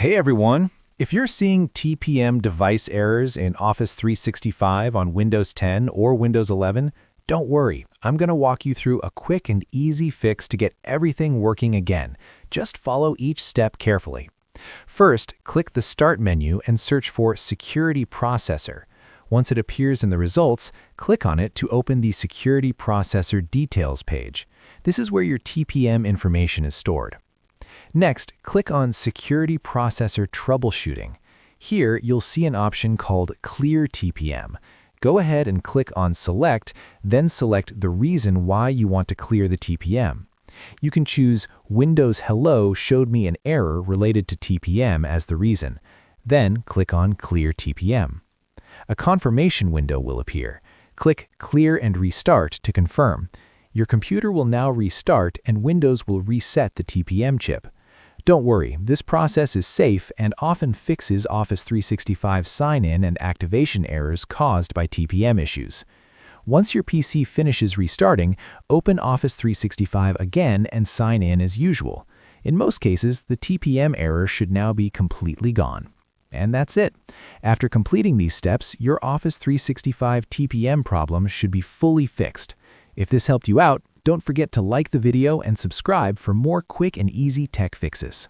Hey everyone! If you're seeing TPM device errors in Office 365 on Windows 10 or Windows 11, don't worry. I'm going to walk you through a quick and easy fix to get everything working again. Just follow each step carefully. First, click the Start menu and search for Security Processor. Once it appears in the results, click on it to open the Security Processor Details page. This is where your TPM information is stored. Next, click on Security Processor Troubleshooting. Here, you'll see an option called Clear TPM. Go ahead and click on Select, then select the reason why you want to clear the TPM. You can choose Windows Hello showed me an error related to TPM as the reason. Then click on Clear TPM. A confirmation window will appear. Click Clear and Restart to confirm. Your computer will now restart and Windows will reset the TPM chip. Don't worry, this process is safe and often fixes Office 365 sign-in and activation errors caused by TPM issues. Once your PC finishes restarting, open Office 365 again and sign in as usual. In most cases, the TPM error should now be completely gone. And that's it. After completing these steps, your Office 365 TPM problem should be fully fixed. If this helped you out, don't forget to like the video and subscribe for more quick and easy tech fixes.